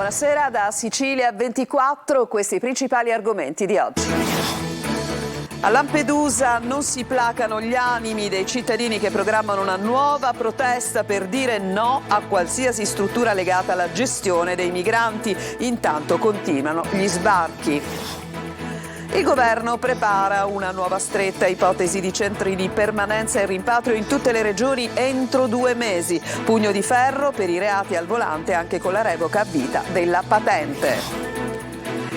buonasera da Sicilia 24, questi i principali argomenti di oggi. A Lampedusa non si placano gli animi dei cittadini che programmano una nuova protesta per dire no a qualsiasi struttura legata alla gestione dei migranti. Intanto continuano gli sbarchi. Il governo prepara una nuova stretta ipotesi di centri di permanenza e rimpatrio in tutte le regioni entro 2 mesi. Pugno di ferro per i reati al volante anche con la revoca a vita della patente.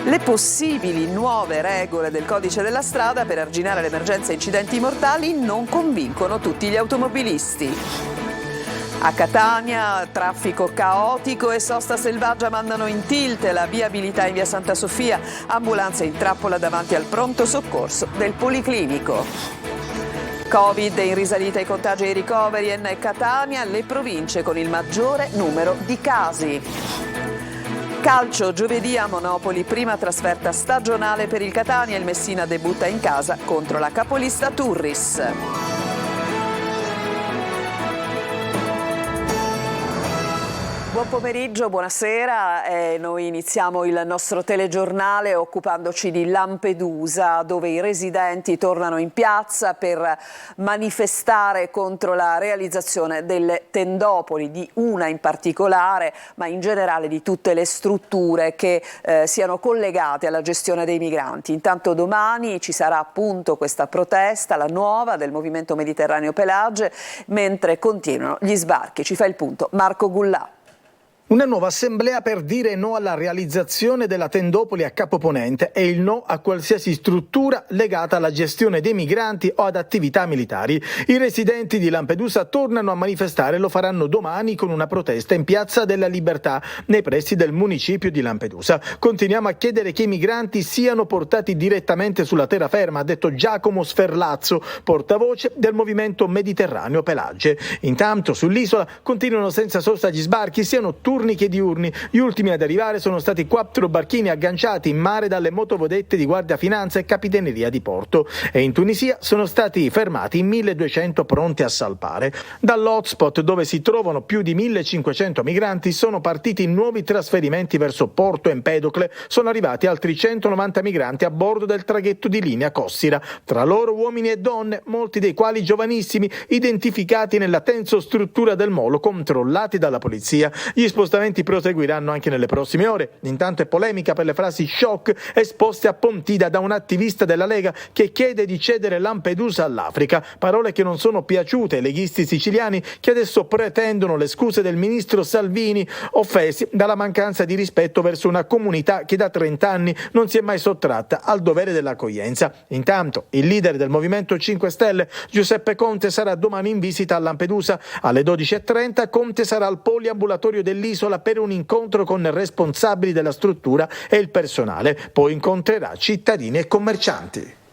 Le possibili nuove regole del codice della strada per arginare l'emergenza incidenti mortali non convincono tutti gli automobilisti. A Catania, traffico caotico e sosta selvaggia mandano in tilt la viabilità in via Santa Sofia, ambulanza in trappola davanti al pronto soccorso del Policlinico. Covid in risalita i contagi e i ricoveri in Catania, le province con il maggiore numero di casi. Calcio, giovedì a Monopoli, prima trasferta stagionale per il Catania, il Messina debutta in casa contro la capolista Turris. Buon pomeriggio, buonasera. Noi iniziamo il nostro telegiornale occupandoci di Lampedusa, dove i residenti tornano in piazza per manifestare contro la realizzazione delle tendopoli, di una in particolare, ma in generale di tutte le strutture che siano collegate alla gestione dei migranti. Intanto domani ci sarà appunto questa protesta, la nuova del Movimento Mediterraneo Pelage, mentre continuano gli sbarchi. Ci fa il punto Marco Gullà. Una nuova assemblea per dire no alla realizzazione della tendopoli a Capoponente e il no a qualsiasi struttura legata alla gestione dei migranti o ad attività militari. I residenti di Lampedusa tornano a manifestare e lo faranno domani con una protesta in Piazza della Libertà nei pressi del municipio di Lampedusa. Continuiamo a chiedere che i migranti siano portati direttamente sulla terraferma, ha detto Giacomo Sferlazzo, portavoce del Movimento Mediterraneo Pelage. Intanto sull'isola continuano senza sosta gli sbarchi, sia notturni che diurni. Gli ultimi ad arrivare sono stati 4 barchini agganciati in mare dalle motovedette di Guardia Finanza e Capitaneria di Porto, e in Tunisia sono stati fermati 1200 pronti a salpare. Dall'hotspot, dove si trovano più di 1500 migranti, sono partiti nuovi trasferimenti verso Porto Empedocle. Sono arrivati altri 190 migranti a bordo del traghetto di linea Cossira, tra loro uomini e donne, molti dei quali giovanissimi, identificati nella tensostruttura del molo, controllati dalla polizia. Gli spostamenti proseguiranno anche nelle prossime ore. Intanto è polemica per le frasi shock esposte a Pontida da un attivista della Lega che chiede di cedere Lampedusa all'Africa. Parole che non sono piaciute ai leghisti siciliani, che adesso pretendono le scuse del ministro Salvini, offesi dalla mancanza di rispetto verso una comunità che da 30 anni non si è mai sottratta al dovere dell'accoglienza. Intanto il leader del Movimento 5 Stelle, Giuseppe Conte, sarà domani in visita a Lampedusa. Alle 12:30 Conte sarà al poliambulatorio dell'isola per un incontro con responsabili della struttura e il personale, poi incontrerà cittadini e commercianti.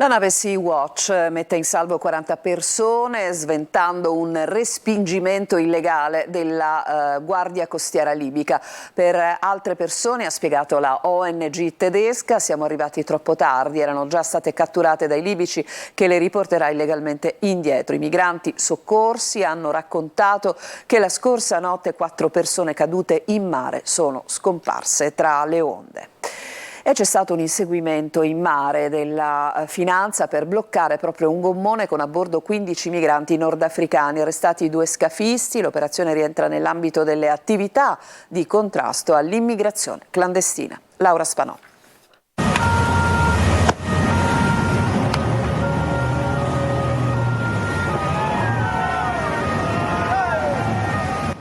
La nave Sea-Watch mette in salvo 40 persone sventando un respingimento illegale della Guardia Costiera libica. Per altre persone, ha spiegato la ONG tedesca, siamo arrivati troppo tardi, erano già state catturate dai libici che le riporterà illegalmente indietro. I migranti soccorsi hanno raccontato che la scorsa notte 4 persone cadute in mare sono scomparse tra le onde. E c'è stato un inseguimento in mare della Finanza per bloccare proprio un gommone con a bordo 15 migranti nordafricani, arrestati 2 scafisti. L'operazione rientra nell'ambito delle attività di contrasto all'immigrazione clandestina. Laura Spanò.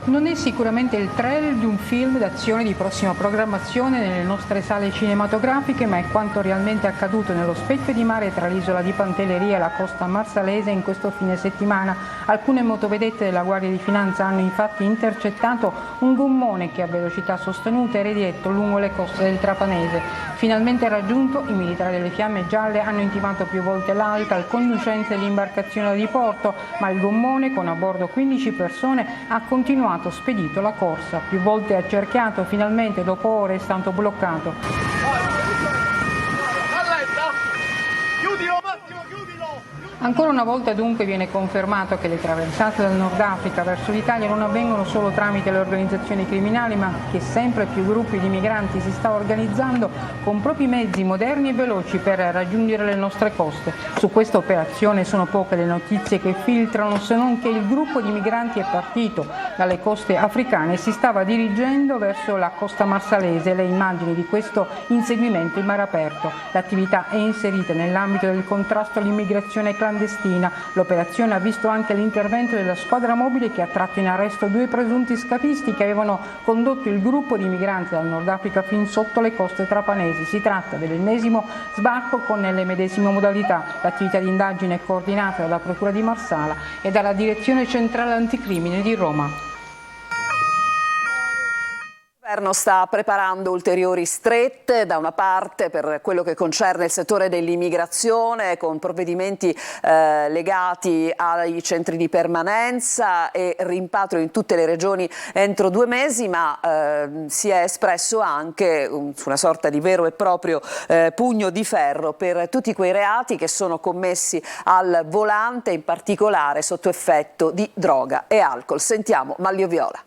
Non è sicuramente il trailer di un film d'azione di prossima programmazione nelle nostre sale cinematografiche, ma è quanto realmente accaduto nello specchio di mare tra l'isola di Pantelleria e la costa marsalese in questo fine settimana. Alcune motovedette della Guardia di Finanza hanno infatti intercettato un gommone che a velocità sostenuta era diretto lungo le coste del Trapanese. Finalmente raggiunto, i militari delle Fiamme Gialle hanno intimato più volte l'ALTA al conducente dell'imbarcazione di porto, ma il gommone, con a bordo 15 persone, ha continuato spedito la corsa. Più volte accerchiato, finalmente dopo ore è stato bloccato. Chiudilo Massimo, chiudilo! Ancora una volta dunque viene confermato che le traversate dal Nord Africa verso l'Italia non avvengono solo tramite le organizzazioni criminali, ma che sempre più gruppi di migranti si stanno organizzando con propri mezzi moderni e veloci per raggiungere le nostre coste. Su questa operazione sono poche le notizie che filtrano, se non che il gruppo di migranti è partito dalle coste africane e si stava dirigendo verso la costa marsalese. Le immagini di questo inseguimento in mare aperto. L'attività è inserita nell'ambito del contrasto all'immigrazione clandestina. L'operazione ha visto anche l'intervento della squadra mobile che ha tratto in arresto 2 presunti scafisti che avevano condotto il gruppo di migranti dal Nord Africa fin sotto le coste trapanesi. Si tratta dell'ennesimo sbarco con le medesime modalità. L'attività di indagine è coordinata dalla Procura di Marsala e dalla Direzione Centrale Anticrimine di Roma. Il governo sta preparando ulteriori strette, da una parte per quello che concerne il settore dell'immigrazione, con provvedimenti legati ai centri di permanenza e rimpatrio in tutte le regioni entro 2 mesi, ma si è espresso anche su una sorta di vero e proprio pugno di ferro per tutti quei reati che sono commessi al volante, in particolare sotto effetto di droga e alcol. Sentiamo Manlio Viola.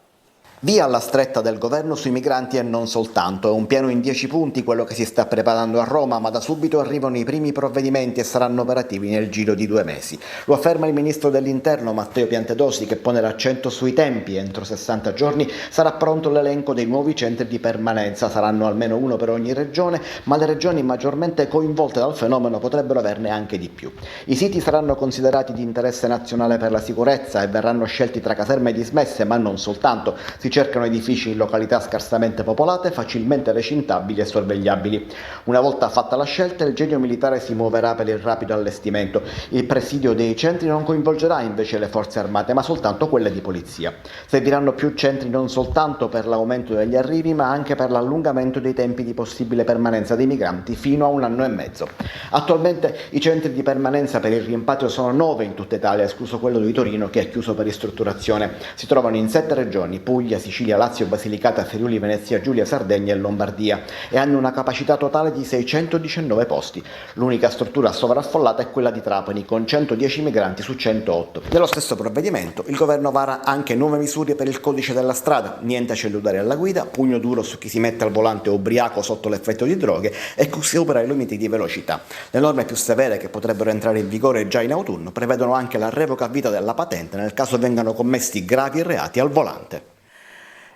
Via alla stretta del governo sui migranti e non soltanto, è un piano in 10 punti quello che si sta preparando a Roma, ma da subito arrivano i primi provvedimenti e saranno operativi nel giro di 2 mesi. Lo afferma il ministro dell'Interno Matteo Piantedosi, che pone l'accento sui tempi. Entro 60 giorni sarà pronto l'elenco dei nuovi centri di permanenza, saranno almeno uno per ogni regione, ma le regioni maggiormente coinvolte dal fenomeno potrebbero averne anche di più. I siti saranno considerati di interesse nazionale per la sicurezza e verranno scelti tra caserme dismesse, ma non soltanto. Si cercano edifici in località scarsamente popolate, facilmente recintabili e sorvegliabili. Una volta fatta la scelta, il genio militare si muoverà per il rapido allestimento. Il presidio dei centri non coinvolgerà invece le forze armate, ma soltanto quelle di polizia. Serviranno più centri non soltanto per l'aumento degli arrivi, ma anche per l'allungamento dei tempi di possibile permanenza dei migranti fino a 1 anno e mezzo. Attualmente i centri di permanenza per il rimpatrio sono 9 in tutta Italia, escluso quello di Torino che è chiuso per ristrutturazione. Si trovano in 7 regioni: Puglia, Sicilia, Lazio, Basilicata, Friuli, Venezia Giulia, Sardegna e Lombardia, e hanno una capacità totale di 619 posti. L'unica struttura sovraffollata è quella di Trapani, con 110 migranti su 108. Nello stesso provvedimento il governo vara anche nuove misure per il codice della strada: niente cellulari alla guida, pugno duro su chi si mette al volante ubriaco sotto l'effetto di droghe e chi supera i limiti di velocità. Le norme più severe, che potrebbero entrare in vigore già in autunno, prevedono anche la revoca a vita della patente nel caso vengano commessi gravi reati al volante.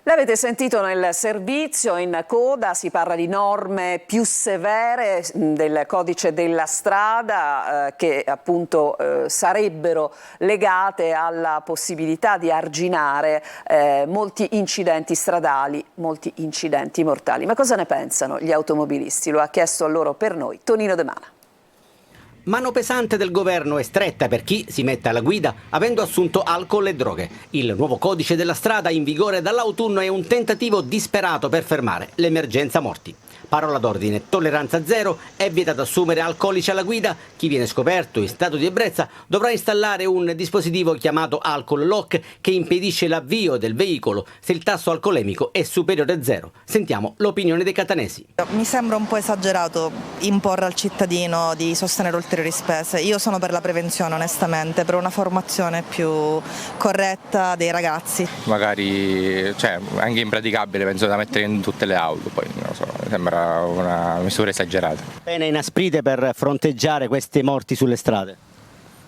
L'avete sentito nel servizio, in coda si parla di norme più severe del codice della strada che appunto sarebbero legate alla possibilità di arginare molti incidenti stradali, molti incidenti mortali. Ma cosa ne pensano gli automobilisti? Lo ha chiesto a loro per noi Tonino De Mana. Mano pesante del governo e stretta per chi si mette alla guida avendo assunto alcol e droghe. Il nuovo codice della strada in vigore dall'autunno è un tentativo disperato per fermare l'emergenza morti. Parola d'ordine: tolleranza zero, è vietato assumere alcolici alla guida. Chi viene scoperto in stato di ebbrezza dovrà installare un dispositivo chiamato alcol lock che impedisce l'avvio del veicolo se il tasso alcolemico è superiore a 0. Sentiamo l'opinione dei catanesi. Mi sembra un po' esagerato imporre al cittadino di sostenere ulteriori spese. Io sono per la prevenzione, onestamente, per una formazione più corretta dei ragazzi. Magari, anche impraticabile, penso, da mettere in tutte le auto, poi non lo so, mi sembra una misura esagerata. Pene inasprite per fronteggiare queste morti sulle strade?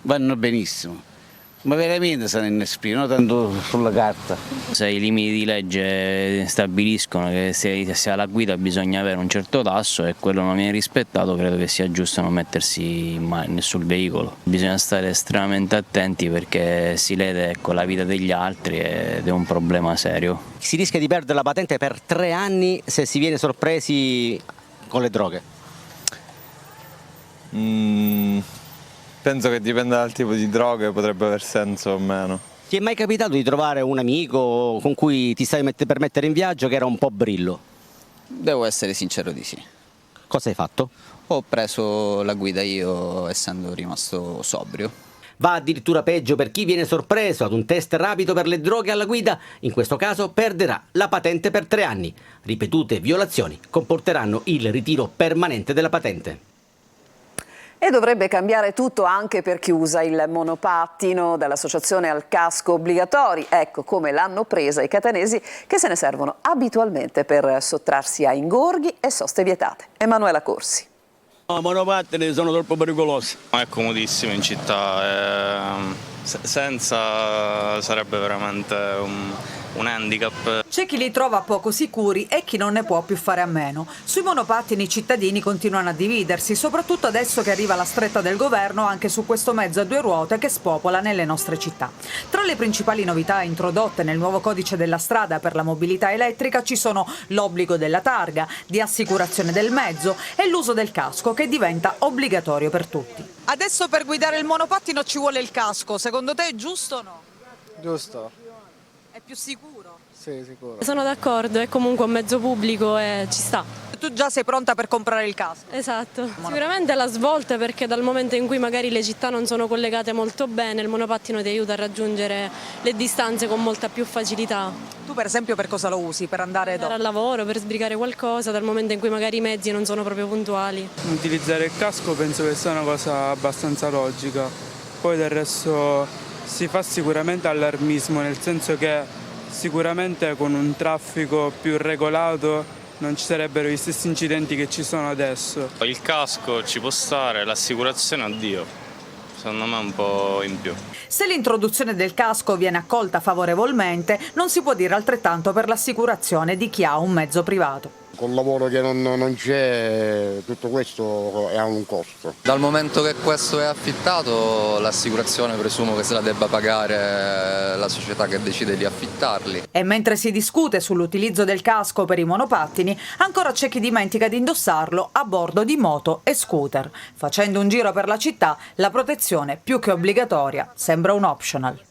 Vanno benissimo, ma veramente sono inaspriti, non tanto sulla carta. Se i limiti di legge stabiliscono che se si ha la guida bisogna avere un certo tasso e quello non viene rispettato, credo che sia giusto non mettersi sul veicolo. Bisogna stare estremamente attenti perché si lede la vita degli altri ed è un problema serio. Si rischia di perdere la patente per 3 anni se si viene sorpresi con le droghe? Penso che dipenda dal tipo di droghe, potrebbe aver senso o meno. Ti è mai capitato di trovare un amico con cui ti stavi per mettere in viaggio che era un po' brillo? Devo essere sincero di sì. Cosa hai fatto? Ho preso la guida io, essendo rimasto sobrio. Va addirittura peggio per chi viene sorpreso ad un test rapido per le droghe alla guida. In questo caso perderà la patente per 3 anni. Ripetute violazioni comporteranno il ritiro permanente della patente. E dovrebbe cambiare tutto anche per chi usa il monopattino, dall'associazione al casco obbligatori. Ecco come l'hanno presa i catanesi che se ne servono abitualmente per sottrarsi a ingorghi e soste vietate. Emanuela Corsi. I monopattini sono troppo pericolosi. È comodissimo in città, senza sarebbe veramente un handicap. C'è chi li trova poco sicuri e chi non ne può più fare a meno. Sui monopattini i cittadini continuano a dividersi, soprattutto adesso che arriva la stretta del governo anche su questo mezzo a due ruote che spopola nelle nostre città. Tra le principali novità introdotte nel nuovo codice della strada per la mobilità elettrica ci sono l'obbligo della targa, di assicurazione del mezzo e l'uso del casco che diventa obbligatorio per tutti. Adesso per guidare il monopattino ci vuole il casco, secondo te è giusto o no? Giusto. È più sicuro? Sì, sicuro. Sono d'accordo, è comunque un mezzo pubblico e ci sta. Tu già sei pronta per comprare il casco? Esatto. Sicuramente la svolta, perché dal momento in cui magari le città non sono collegate molto bene, il monopattino ti aiuta a raggiungere le distanze con molta più facilità. Tu per esempio per cosa lo usi? Per andare al lavoro, per sbrigare qualcosa, dal momento in cui magari i mezzi non sono proprio puntuali. Utilizzare il casco penso che sia una cosa abbastanza logica. Poi del resto si fa sicuramente allarmismo, nel senso che sicuramente con un traffico più regolato non ci sarebbero gli stessi incidenti che ci sono adesso. Il casco ci può stare, l'assicurazione addio, secondo me un po' in più. Se l'introduzione del casco viene accolta favorevolmente, non si può dire altrettanto per l'assicurazione di chi ha un mezzo privato. Col lavoro che non c'è, tutto questo ha un costo. Dal momento che questo è affittato, l'assicurazione presumo che se la debba pagare la società che decide di affittarli. E mentre si discute sull'utilizzo del casco per i monopattini, ancora c'è chi dimentica di indossarlo a bordo di moto e scooter. Facendo un giro per la città, la protezione più che obbligatoria sembra un optional.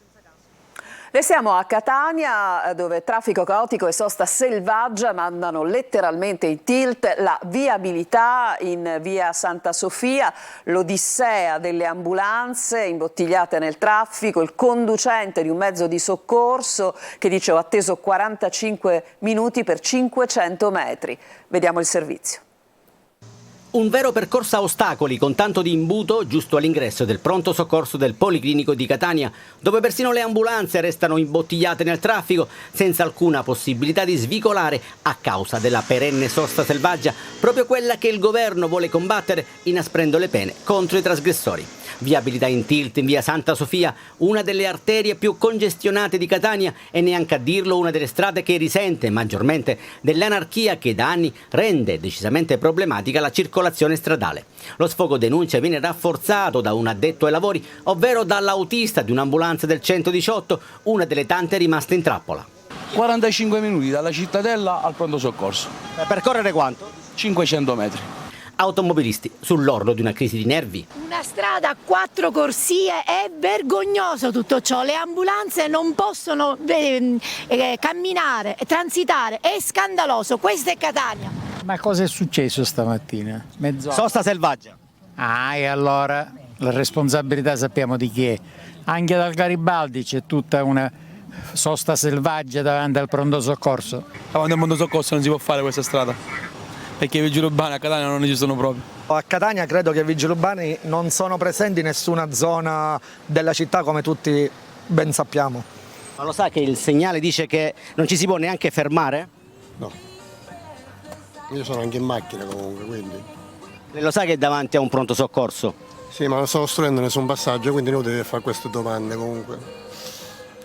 Restiamo a Catania, dove traffico caotico e sosta selvaggia mandano letteralmente in tilt la viabilità in via Santa Sofia, l'odissea delle ambulanze imbottigliate nel traffico, il conducente di un mezzo di soccorso che dice ho atteso 45 minuti per 500 metri. Vediamo il servizio. Un vero percorso a ostacoli con tanto di imbuto giusto all'ingresso del pronto soccorso del Policlinico di Catania, dove persino le ambulanze restano imbottigliate nel traffico senza alcuna possibilità di svicolare a causa della perenne sosta selvaggia, proprio quella che il governo vuole combattere inasprendo le pene contro i trasgressori. Viabilità in tilt in via Santa Sofia, una delle arterie più congestionate di Catania e neanche a dirlo una delle strade che risente maggiormente dell'anarchia che da anni rende decisamente problematica la circolazione stradale. Lo sfogo denuncia viene rafforzato da un addetto ai lavori, ovvero dall'autista di un'ambulanza del 118, una delle tante rimaste in trappola. 45 minuti dalla cittadella al pronto soccorso. Per percorrere quanto? 500 metri. Automobilisti sull'orlo di una crisi di nervi. Una strada a 4 corsie, è vergognoso tutto ciò, le ambulanze non possono camminare, transitare, è scandaloso, questa è Catania. Ma cosa è successo stamattina? Sosta selvaggia. E allora la responsabilità sappiamo di chi è. Anche dal Garibaldi c'è tutta una sosta selvaggia davanti al pronto soccorso. Davanti al pronto soccorso non si può fare questa strada, perché i vigili urbani a Catania non ci sono proprio. A Catania credo che i vigili urbani non sono presenti in nessuna zona della città, come tutti ben sappiamo. Ma lo sa che il segnale dice che non ci si può neanche fermare? No. Io sono anche in macchina comunque, quindi. Lei lo sa che è davanti a un pronto soccorso? Sì, ma non sto ostruendo nessun passaggio, quindi inutile fare queste domande comunque.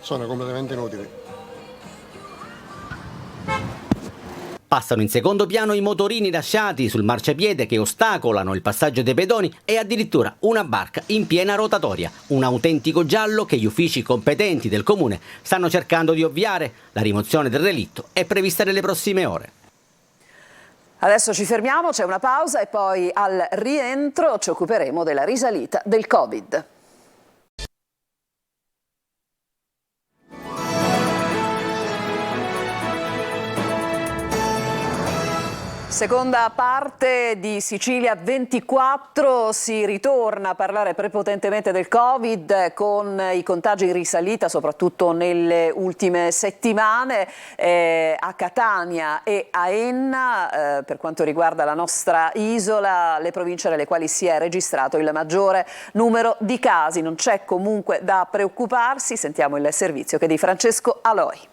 Sono completamente inutili. Passano in secondo piano i motorini lasciati sul marciapiede che ostacolano il passaggio dei pedoni e addirittura una barca in piena rotatoria, un autentico giallo che gli uffici competenti del comune stanno cercando di ovviare. La rimozione del relitto è prevista nelle prossime ore. Adesso ci fermiamo, c'è una pausa e poi al rientro ci occuperemo della risalita del Covid. Seconda parte di Sicilia 24, si ritorna a parlare prepotentemente del Covid con i contagi in risalita soprattutto nelle ultime settimane a Catania e a Enna, per quanto riguarda la nostra isola, le province nelle quali si è registrato il maggiore numero di casi. Non c'è comunque da preoccuparsi, sentiamo il servizio che è di Francesco Aloi.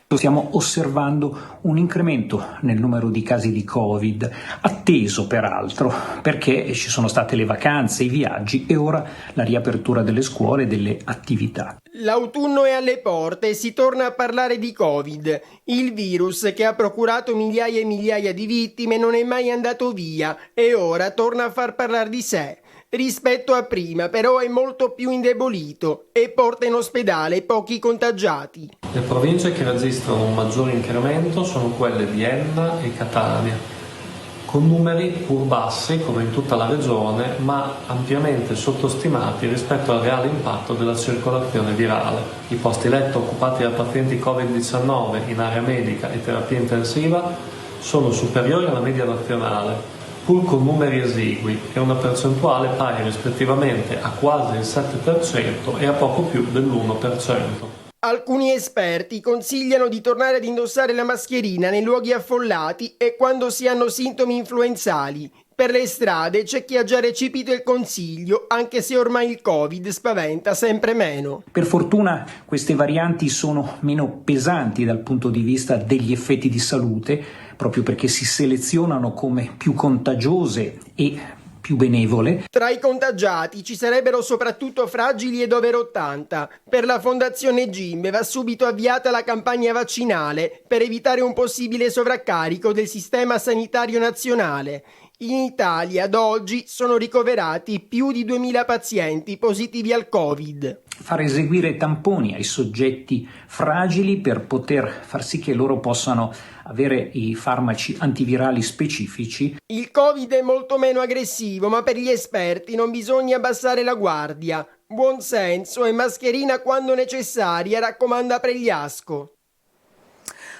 Stiamo osservando un incremento nel numero di casi di Covid, atteso peraltro perché ci sono state le vacanze, i viaggi e ora la riapertura delle scuole e delle attività. L'autunno è alle porte e si torna a parlare di Covid. Il virus che ha procurato migliaia e migliaia di vittime non è mai andato via e ora torna a far parlare di sé. Rispetto a prima, però, è molto più indebolito e porta in ospedale pochi contagiati. Le province che registrano un maggiore incremento sono quelle di Enna e Catania, con numeri pur bassi come in tutta la regione, ma ampiamente sottostimati rispetto al reale impatto della circolazione virale. I posti letto occupati da pazienti Covid-19 in area medica e terapia intensiva sono superiori alla media nazionale, pur con numeri esigui e una percentuale pari rispettivamente a quasi il 7% e a poco più dell'1%. Alcuni esperti consigliano di tornare ad indossare la mascherina nei luoghi affollati e quando si hanno sintomi influenzali. Per le strade c'è chi ha già recepito il consiglio, anche se ormai il Covid spaventa sempre meno. Per fortuna queste varianti sono meno pesanti dal punto di vista degli effetti di salute, proprio perché si selezionano come più contagiose e più benevole. Tra i contagiati ci sarebbero soprattutto fragili ed over 80. Per la Fondazione Gimbe va subito avviata la campagna vaccinale per evitare un possibile sovraccarico del sistema sanitario nazionale. In Italia ad oggi sono ricoverati più di 2000 pazienti positivi al Covid. Far eseguire tamponi ai soggetti fragili per poter far sì che loro possano avere i farmaci antivirali specifici. Il Covid è molto meno aggressivo, ma per gli esperti non bisogna abbassare la guardia. Buon senso e mascherina quando necessaria, raccomanda Pregliasco.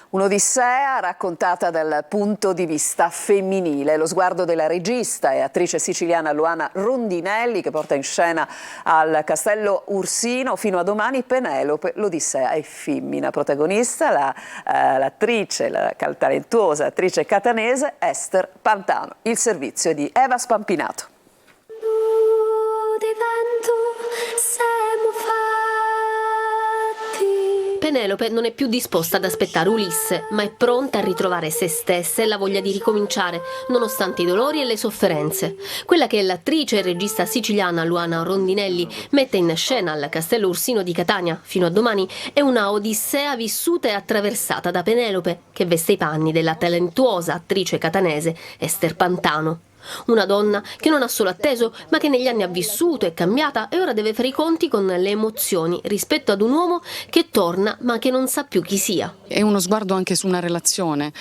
Un'odissea raccontata dal punto di vista femminile, lo sguardo della regista e attrice siciliana Luana Rondinelli che porta in scena al Castello Ursino fino a domani Penelope, l'odissea è femmina, protagonista l'attrice, la talentuosa attrice catanese Ester Pantano. Il servizio è di Eva Spampinato. Penelope non è più disposta ad aspettare Ulisse, ma è pronta a ritrovare se stessa e la voglia di ricominciare, nonostante i dolori e le sofferenze. Quella che l'attrice e regista siciliana Luana Rondinelli mette in scena al Castello Ursino di Catania fino a domani è una odissea vissuta e attraversata da Penelope, che veste i panni della talentuosa attrice catanese Ester Pantano. Una donna che non ha solo atteso, ma che negli anni ha vissuto, è cambiata e ora deve fare i conti con le emozioni rispetto ad un uomo che torna ma che non sa più chi sia. È uno sguardo anche su una relazione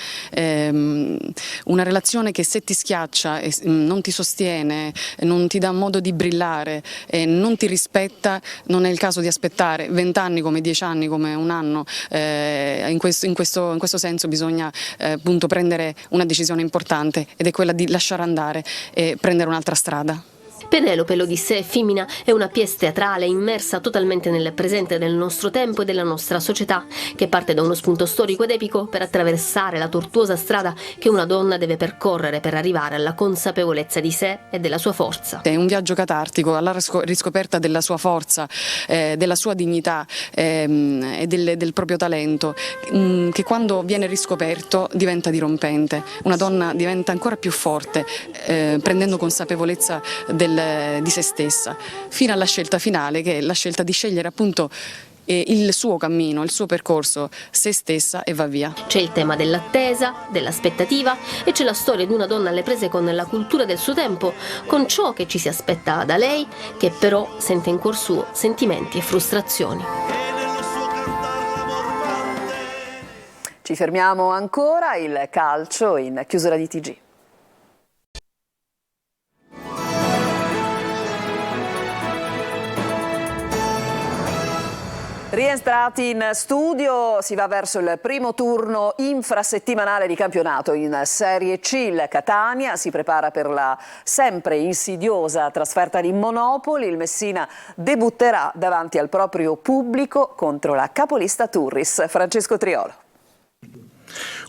che se ti schiaccia, non ti sostiene, non ti dà modo di brillare, non ti rispetta, non è il caso di aspettare 20 anni come 10 anni, come un anno. In questo senso bisogna appunto prendere una decisione importante ed è quella di lasciare andare e prendere un'altra strada. Penelope, l'Odissea femmina, è una pièce teatrale immersa totalmente nel presente del nostro tempo e della nostra società, che parte da uno spunto storico ed epico per attraversare la tortuosa strada che una donna deve percorrere per arrivare alla consapevolezza di sé e della sua forza. È un viaggio catartico alla riscoperta della sua forza, della sua dignità e del proprio talento, che quando viene riscoperto diventa dirompente. Una donna diventa ancora più forte, prendendo consapevolezza di se stessa, fino alla scelta finale, che è la scelta di scegliere appunto il suo cammino, il suo percorso, se stessa, e va via. C'è il tema dell'attesa, dell'aspettativa e c'è la storia di una donna alle prese con la cultura del suo tempo, con ciò che ci si aspetta da lei, che però sente in cuor suo sentimenti e frustrazioni. Ci fermiamo ancora, il calcio in chiusura di TG. Rientrati in studio, si va verso il primo turno infrasettimanale di campionato in Serie C. Il Catania si prepara per la sempre insidiosa trasferta di Monopoli. Il Messina debutterà davanti al proprio pubblico contro la capolista Turris. Francesco Triolo.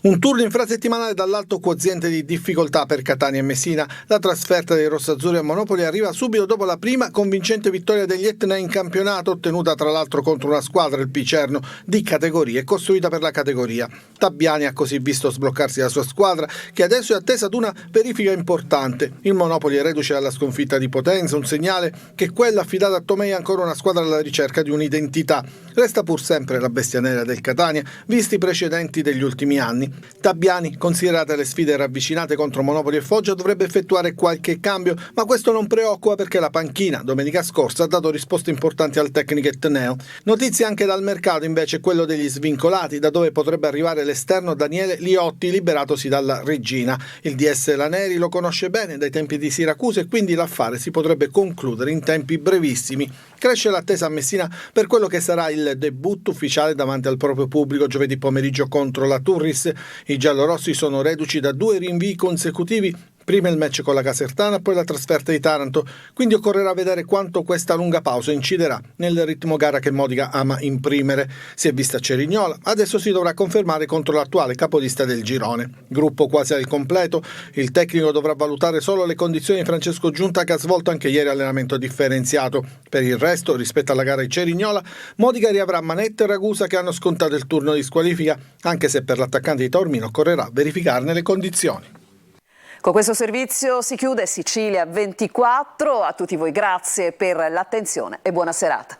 Un turno infrasettimanale dall'alto quoziente di difficoltà per Catania e Messina. La trasferta dei rossazzurri a Monopoli arriva subito dopo la prima convincente vittoria degli Etna in campionato, ottenuta tra l'altro contro una squadra, il Picerno, di categoria e costruita per la categoria. Tabbiani ha così visto sbloccarsi la sua squadra, che adesso è attesa ad una verifica importante. Il Monopoli è reduce dalla sconfitta di Potenza, un segnale che quella affidata a Tomei è ancora una squadra alla ricerca di un'identità. Resta pur sempre la bestia nera del Catania, visti i precedenti degli ultimi anni. Tabbiani, considerate le sfide ravvicinate contro Monopoli e Foggia, dovrebbe effettuare qualche cambio, ma questo non preoccupa perché la panchina domenica scorsa ha dato risposte importanti al tecnico etneo. Notizie anche dal mercato invece quello degli svincolati, da dove potrebbe arrivare l'esterno Daniele Liotti, liberatosi dalla Regina. Il DS Laneri lo conosce bene dai tempi di Siracusa e quindi l'affare si potrebbe concludere in tempi brevissimi. Cresce l'attesa a Messina per quello che sarà il debutto ufficiale davanti al proprio pubblico giovedì pomeriggio contro la Turris. I giallorossi sono reduci da 2 rinvii consecutivi, prima il match con la Casertana, poi la trasferta di Taranto, quindi occorrerà vedere quanto questa lunga pausa inciderà nel ritmo gara che Modica ama imprimere. Si è vista Cerignola, adesso si dovrà confermare contro l'attuale capolista del girone. Gruppo quasi al completo, il tecnico dovrà valutare solo le condizioni di Francesco Giunta, che ha svolto anche ieri allenamento differenziato. Per il resto, rispetto alla gara di Cerignola, Modica riavrà Manetta e Ragusa che hanno scontato il turno di squalifica, anche se per l'attaccante di Taormino occorrerà verificarne le condizioni. Con questo servizio si chiude Sicilia 24. A tutti voi grazie per l'attenzione e buona serata.